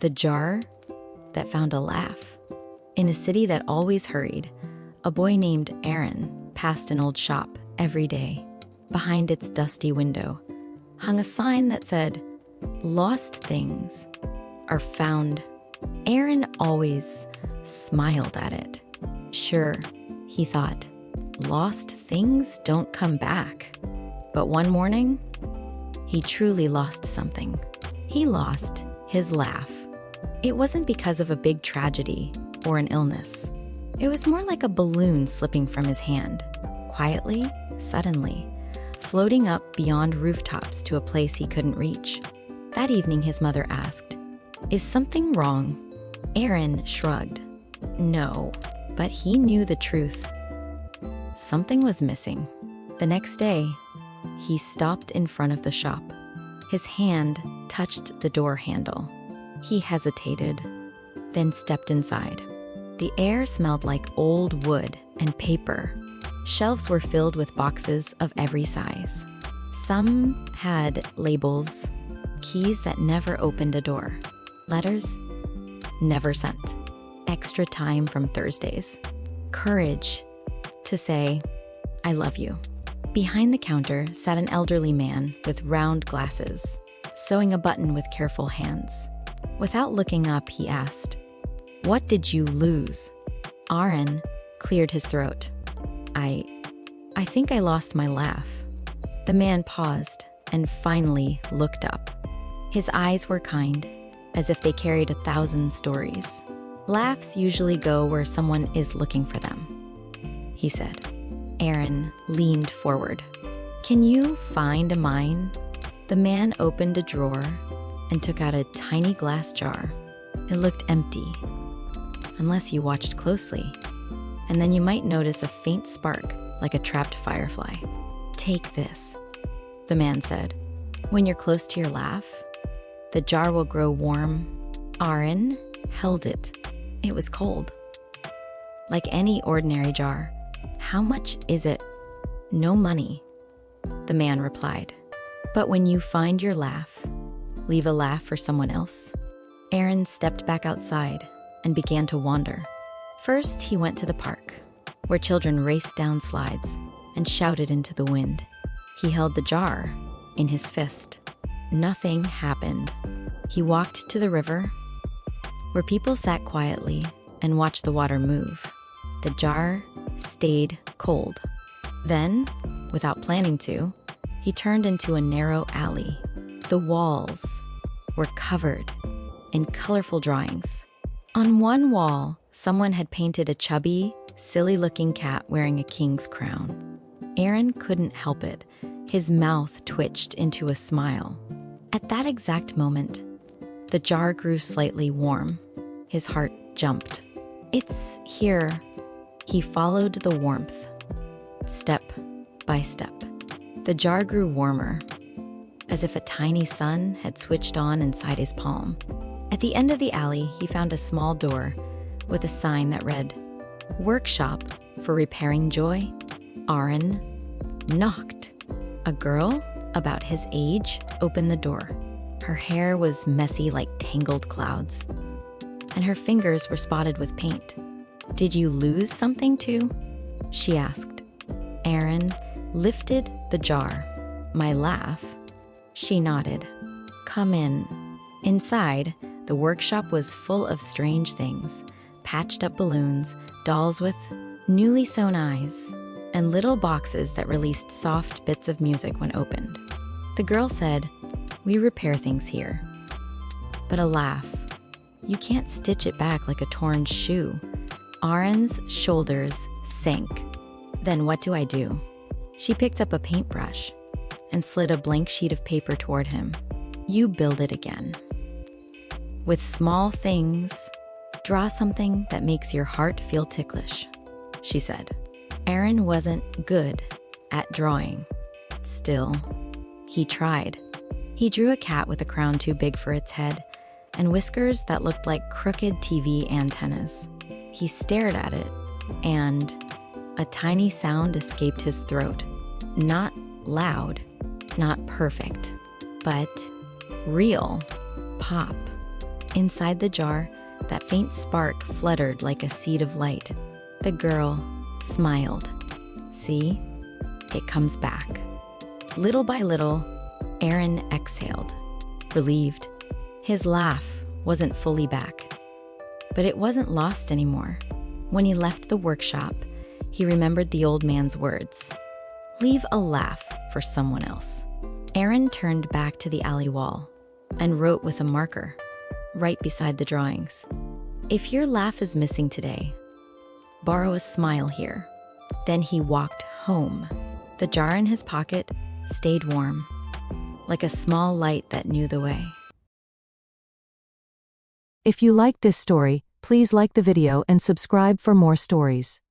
The jar that found a laugh. In a city that always hurried, a boy named Aren passed an old shop every day. Behind its dusty window hung a sign that said, "Lost things are found." Aren always smiled at it. Sure, he thought, lost things don't come back. But one morning, he truly lost something. He lost his laugh. It wasn't because of a big tragedy or an illness. It was more like a balloon slipping from his hand, quietly, suddenly, floating up beyond rooftops to a place he couldn't reach. That evening, his mother asked, "Is something wrong?" Aren shrugged. No, but he knew the truth. Something was missing. The next day, he stopped in front of the shop. His hand touched the door handle. He hesitated, then stepped inside. The air smelled like old wood and paper. Shelves were filled with boxes of every size. Some had labels, keys that never opened a door, letters never sent, extra time from Thursdays, courage to say, "I love you." Behind the counter sat an elderly man with round glasses, sewing a button with careful hands. Without looking up, he asked, "What did you lose?" Aren cleared his throat. I think I lost my laugh." The man paused and finally looked up. His eyes were kind, as if they carried 1,000 stories. "Laughs usually go where someone is looking for them," he said. Aren leaned forward. "Can you find mine?" The man opened a drawer and took out a tiny glass jar. It looked empty, unless you watched closely, and then you might notice a faint spark like a trapped firefly. "Take this," the man said. "When you're close to your laugh, the jar will grow warm." Aren held it. It was cold. Like any ordinary jar. "How much is it?" "No money," the man replied. "But when you find your laugh, leave a laugh for someone else." Aren stepped back outside and began to wander. First, he went to the park, where children raced down slides and shouted into the wind. He held the jar in his fist. Nothing happened. He walked to the river, where people sat quietly and watched the water move. The jar stayed cold. Then, without planning to, he turned into a narrow alley. The walls were covered in colorful drawings. On one wall, someone had painted a chubby, silly-looking cat wearing a king's crown. Aren couldn't help it. His mouth twitched into a smile. At that exact moment, the jar grew slightly warm. His heart jumped. "It's here." He followed the warmth, step by step. The jar grew warmer, as if a tiny sun had switched on inside his palm. At the end of the alley, he found a small door with a sign that read, "Workshop for repairing joy." Aren knocked. A girl, about his age, opened the door. Her hair was messy like tangled clouds, and her fingers were spotted with paint. "Did you lose something too?" she asked. Aren lifted the jar. "My laugh?" She nodded. "Come in." Inside, the workshop was full of strange things, patched up balloons, dolls with newly sewn eyes, and little boxes that released soft bits of music when opened. The girl said, "We repair things here." But a laugh. You can't stitch it back like a torn shoe. Aren's shoulders sank. "Then what do I do?" She picked up a paintbrush and slid a blank sheet of paper toward him. "You build it again. With small things, draw something that makes your heart feel ticklish," she said. Aren wasn't good at drawing. Still, he tried. He drew a cat with a crown too big for its head and whiskers that looked like crooked TV antennas. He stared at it, and a tiny sound escaped his throat. Not loud, not perfect, but real. Pop. Inside the jar, that faint spark fluttered like a seed of light. The girl smiled. See? It comes back. Little by little, Aren exhaled, relieved. His laugh wasn't fully back. But it wasn't lost anymore. When he left the workshop, he remembered the old man's words. Leave a laugh for someone else. Aren turned back to the alley wall and wrote with a marker, right beside the drawings. If your laugh is missing today, borrow a smile here. Then he walked home. The jar in his pocket stayed warm, like a small light that knew the way. If you liked this story, please like the video and subscribe for more stories.